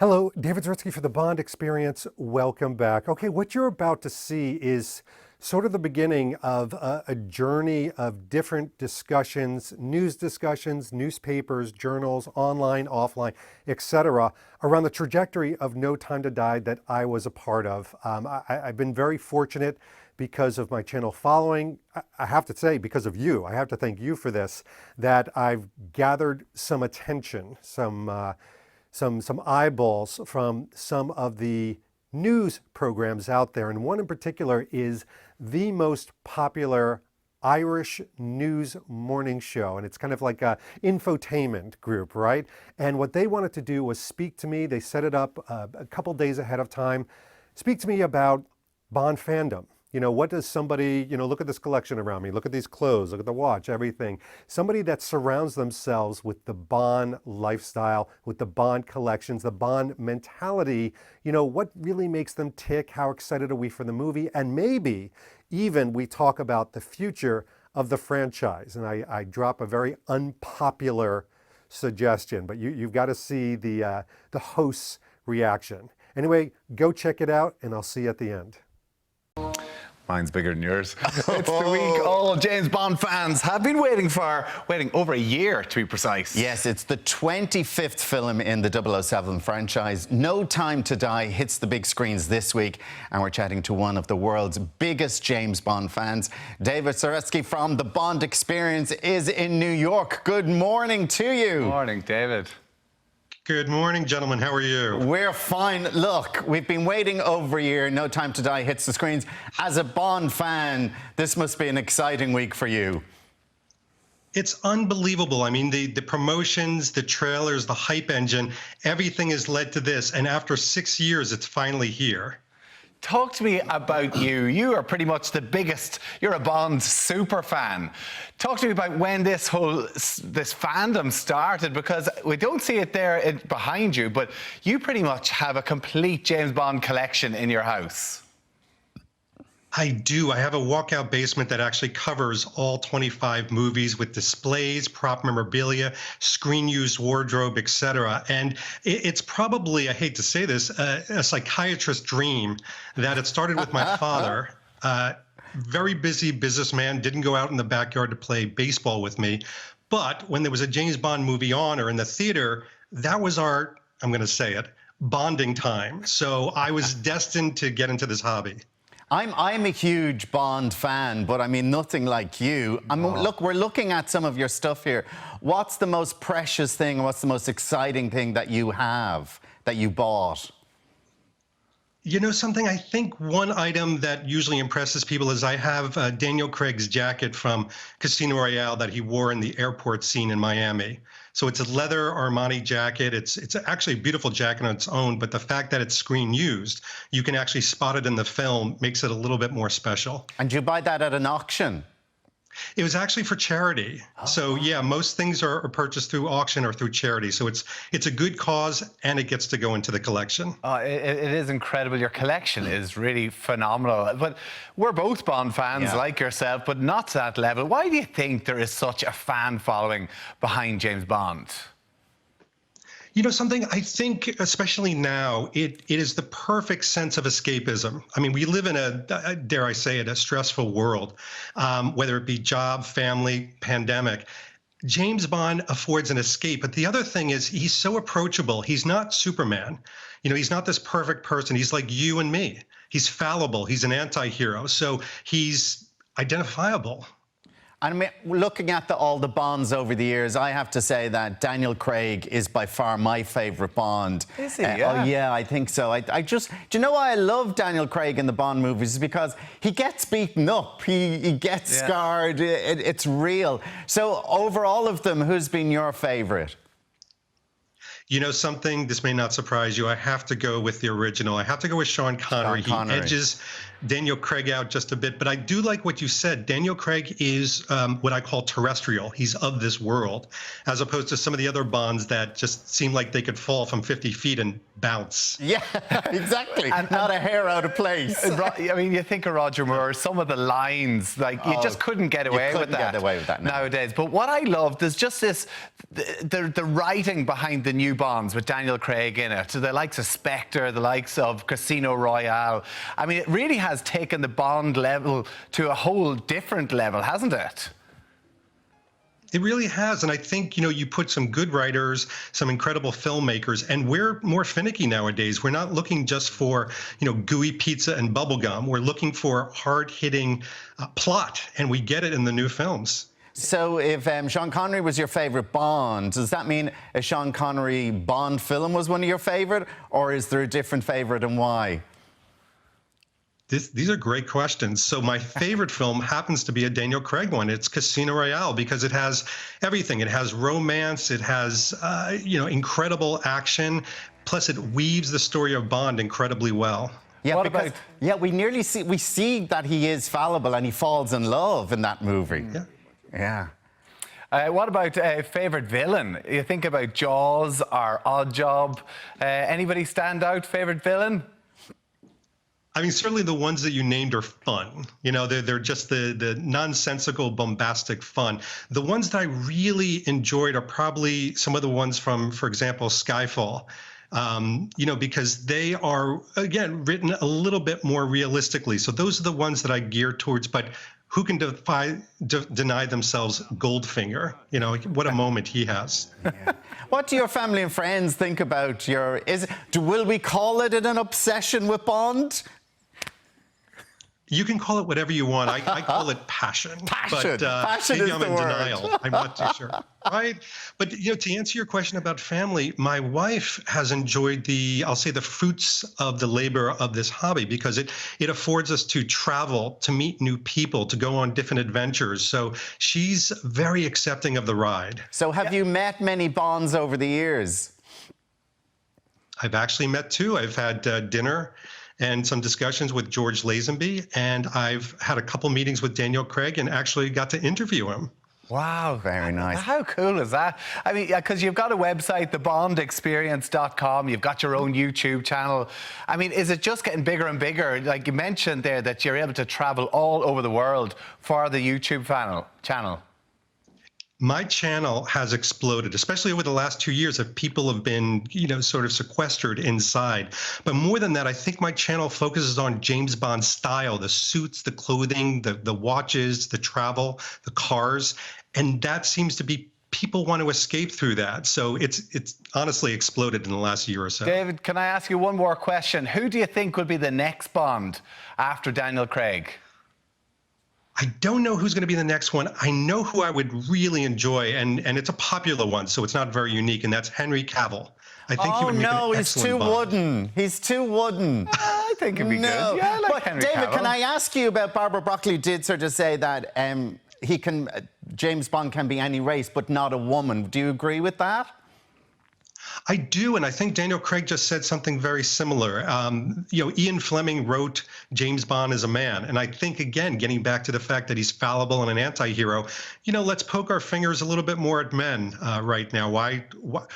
Hello, David Zaretsky for the Bond Experience. Welcome back. Okay, what you're about to see is sort of the beginning of a journey of different discussions, newspapers, journals, online, offline, etc., around the trajectory of No Time to Die that I was a part of. I've been very fortunate because of my channel following. I have to say, because of you, I have to thank you for this, that I've gathered some attention, some eyeballs from some of the news programs out there. And one in particular is the most popular Irish news morning show. And it's kind of like a infotainment group, right? And what they wanted to do was speak to me. They set it up a couple days ahead of time. Speak to me about Bond fandom. You know, what does somebody, look at this collection around me, look at these clothes, look at the watch, everything. Somebody that surrounds themselves with the Bond lifestyle, with the Bond collections, the Bond mentality, what really makes them tick, how excited are we for the movie, and maybe even we talk about the future of the franchise. And I drop a very unpopular suggestion, but you've got to see the host's reaction. Anyway, go check it out, and I'll see you at the end. Mine's bigger than yours. It's the week all James Bond fans have been waiting over a year to be precise. Yes, it's the 25th film in the 007 franchise. No Time to Die hits the big screens this week, and we're chatting to one of the world's biggest James Bond fans. David Zaretsky from The Bond Experience is in New York. Good morning to you. Good morning, David. Good morning, gentlemen. How are you? We're fine. Look, we've been waiting over a year. No Time to Die hits the screens. As a Bond fan, this must be an exciting week for you. It's unbelievable. I mean, the promotions, the trailers, the hype engine, everything has led to this. And after 6 years, it's finally here. Talk to me about you. You are pretty much the biggest. You're a Bond super fan. Talk to me about when this fandom started, because we don't see it there behind you, but you pretty much have a complete James Bond collection in your house. I do. I have a walkout basement that actually covers all 25 movies with displays, prop memorabilia, screen-used wardrobe, etc. And it's probably, I hate to say this, a psychiatrist's dream that it started with my father. Very busy businessman, didn't go out in the backyard to play baseball with me. But when there was a James Bond movie on or in the theater, that was our, I'm going to say it, bonding time. So I was destined to get into this hobby. I'm a huge Bond fan, but I mean, nothing like you. Look, we're looking at some of your stuff here. What's the most precious thing, what's the most exciting thing that you have, that you bought? You know something, I think one item that usually impresses people is I have Daniel Craig's jacket from Casino Royale that he wore in the airport scene in Miami. So it's a leather Armani jacket. It's actually a beautiful jacket on its own, but the fact that it's screen used, you can actually spot it in the film, makes it a little bit more special. And you buy that at an auction? It was actually for charity. Oh. So yeah, most things are purchased through auction or through charity. So it's a good cause, and it gets to go into the collection. It is incredible. Your collection is really phenomenal. But we're both Bond fans like yourself, but not to that level. Why do you think there is such a fan following behind James Bond? You know something, I think, especially now, it is the perfect sense of escapism. I mean, we live in a, dare I say it, a stressful world, whether it be job, family, pandemic. James Bond affords an escape. But the other thing is he's so approachable. He's not Superman. He's not this perfect person. He's like you and me. He's fallible. He's an anti-hero. So he's identifiable. I mean, looking at all the Bonds over the years, I have to say that Daniel Craig is by far my favourite Bond. Is he? Yeah. Oh, yeah, I think so. Do you know why I love Daniel Craig in the Bond movies? Is because he gets beaten up, he gets scarred, it's real. So, over all of them, who's been your favourite? You know something, this may not surprise you, I have to go with the original. I have to go with Sean Connery. He edges Daniel Craig out just a bit, but I do like what you said. Daniel Craig is what I call terrestrial. He's of this world, as opposed to some of the other Bonds that just seem like they could fall from 50 feet and bounce. Yeah, exactly. And not a hair out of place. I mean, you think of Roger Moore, some of the lines, like, you just couldn't get away with that. Get away with that nowadays. But what I love, there's just this, the writing behind the new Bonds with Daniel Craig in it, the likes of Spectre, the likes of Casino Royale. I mean, it really has taken the Bond level to a whole different level, hasn't it? It really has. And I think, you put some good writers, some incredible filmmakers, and we're more finicky nowadays. We're not looking just for, gooey pizza and bubblegum. We're looking for hard-hitting plot, and we get it in the new films. So if Sean Connery was your favourite Bond, does that mean a Sean Connery Bond film was one of your favourite, or is there a different favourite and why? These are great questions. So my favorite film happens to be a Daniel Craig one. It's Casino Royale because it has everything. It has romance. It has, incredible action. Plus, it weaves the story of Bond incredibly well. Yeah, we see that he is fallible and he falls in love in that movie. Yeah. What about favourite villain? You think about Jaws or Odd Job. Anybody stand out, favourite villain? I mean, certainly the ones that you named are fun. They're just the nonsensical, bombastic fun. The ones that I really enjoyed are probably some of the ones from, for example, Skyfall. Because they are, again, written a little bit more realistically. So those are the ones that I gear towards. But who can deny themselves Goldfinger? What a moment he has. Yeah. What do your family and friends think about will we call it an obsession with Bond? You can call it whatever you want. I call it passion. Passion. But Passion maybe is I'm the in word. denial. I'm not too sure. Right? But to answer your question about family, my wife has enjoyed the fruits of the labor of this hobby because it affords us to travel, to meet new people, to go on different adventures. So she's very accepting of the ride. So have you met many Bonds over the years? I've actually met two. I've had dinner and some discussions with George Lazenby, and I've had a couple meetings with Daniel Craig and actually got to interview him. Wow. Very nice. How cool is that? I mean, because you've got a website, thebondexperience.com, you've got your own YouTube channel. I mean, is it just getting bigger and bigger? Like you mentioned there that you're able to travel all over the world for the YouTube channel. My channel has exploded, especially over the last 2 years that people have been, sort of sequestered inside. But more than that, I think my channel focuses on James Bond style, the suits, the clothing, the watches, the travel, the cars. And that seems to be people want to escape through that. So it's honestly exploded in the last year or so. David, can I ask you one more question? Who do you think will be the next Bond after Daniel Craig? I don't know who's going to be the next one. I know who I would really enjoy, and it's a popular one, so it's not very unique, and that's Henry Cavill. I think he would make an excellent Bond. Wooden. He's too wooden. I think it'd be good. Yeah, I like Henry David, Cavill. can I ask you about Barbara Broccoli did sort of say that James Bond can be any race, but not a woman. Do you agree with that? I do, and I think Daniel Craig just said something very similar. Ian Fleming wrote James Bond as a man, and I think, again, getting back to the fact that he's fallible and an anti-hero, let's poke our fingers a little bit more at men right now. Why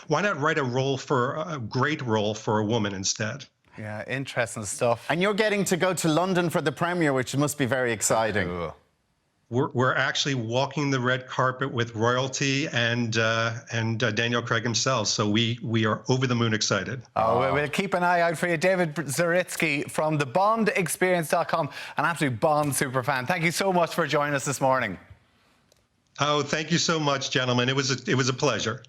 not write a great role for a woman instead? Yeah, interesting stuff. And you're getting to go to London for the premiere, which must be very exciting. Cool. We're actually walking the red carpet with royalty and Daniel Craig himself. So we are over the moon excited. Oh, we'll keep an eye out for you. David Zaritsky from thebondexperience.com, an absolute Bond superfan. Thank you so much for joining us this morning. Oh, thank you so much, gentlemen. It was a pleasure.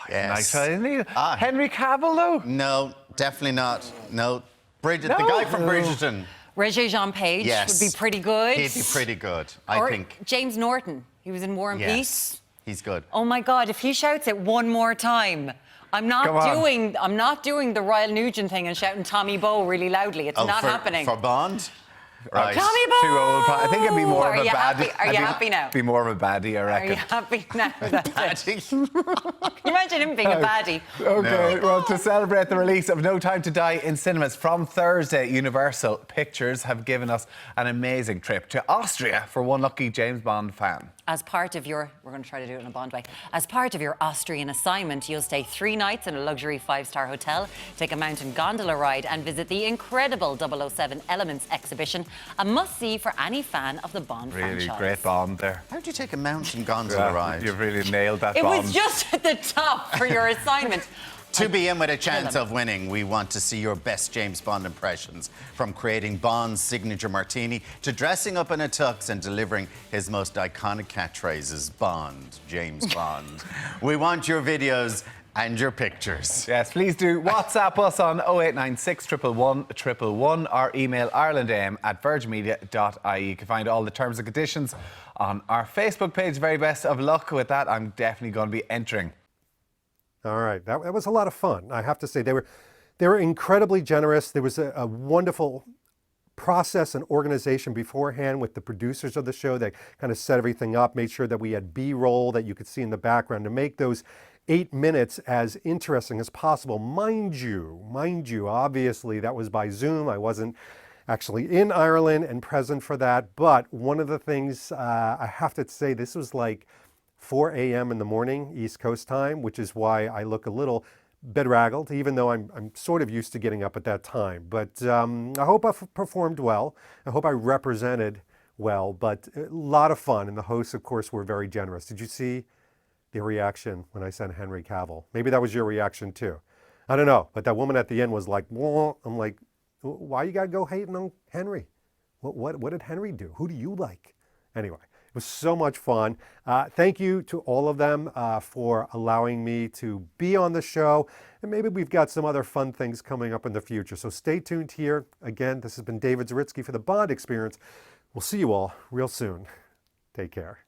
Yes. Nice, isn't he? Henry Cavill, though? No, definitely not. No. The No. guy from Bridgerton. Regé-Jean Page would be pretty good. He'd be pretty good, or I think. James Norton. He was in War and Peace. He's good. Oh my God! If he shouts it one more time, I'm not doing the Royal Nugent thing and shouting Tommy Bow really loudly. It's not happening. For Bond? Right. Tommy Bow! Too old. I think it'd be more of a baddie. Are you happy now? Be more of a baddie, I Are reckon. you happy now? That's it. Can you imagine him being a baddie? Okay, well, to celebrate the release of No Time to Die in cinemas from Thursday, Universal Pictures have given us an amazing trip to Austria for one lucky James Bond fan. As part of we're going to try to do it in a Bond way. As part of your Austrian assignment, you'll stay 3 nights in a luxury 5-star hotel, take a mountain gondola ride and visit the incredible 007 Elements exhibition A must-see for any fan of the Bond Really franchise. great Bond there. How do you take a mountain gondola ride? You've really nailed that It Bond. was just at the top for your assignment. To be in with a chance of winning, we want to see your best James Bond impressions, from creating Bond's signature martini to dressing up in a tux and delivering his most iconic catchphrases. Bond, James Bond. We want your videos and your pictures. Yes, please do WhatsApp us on 0896 111 111 or email irelandam@virginmedia.ie. You can find all the terms and conditions on our Facebook page. Very best of luck with that. I'm definitely going to be entering. All right, that was a lot of fun. I have to say, they were incredibly generous. There was a wonderful process and organization beforehand with the producers of the show that kind of set everything up, made sure that we had B-roll that you could see in the background to make those 8 minutes as interesting as possible. Mind you, obviously that was by Zoom. I wasn't actually in Ireland and present for that, but one of the things I have to say, this was like 4 a.m. in the morning, East Coast time, which is why I look a little bedraggled, even though I'm sort of used to getting up at that time. But I hope I performed well. I hope I represented well, but a lot of fun. And the hosts, of course, were very generous. Did you see their reaction when I said Henry Cavill? Maybe that was your reaction too. I don't know, but that woman at the end was like, whoa. I'm like, why you gotta go hating on Henry? What did Henry do? Who do you like? Anyway. It was so much fun. Thank you to all of them for allowing me to be on the show. And maybe we've got some other fun things coming up in the future. So stay tuned here. Again, this has been David Zaritsky for the Bond Experience. We'll see you all real soon. Take care.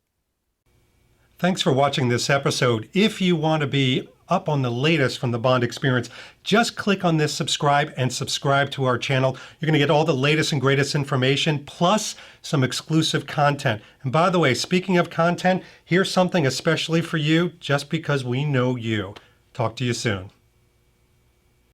Thanks for watching this episode. If you want to be up on the latest from the Bond Experience, just click on this subscribe and subscribe to our channel. You're going to get all the latest and greatest information, plus some exclusive content. And by the way, speaking of content, here's something especially for you, just because we know you. Talk to you soon.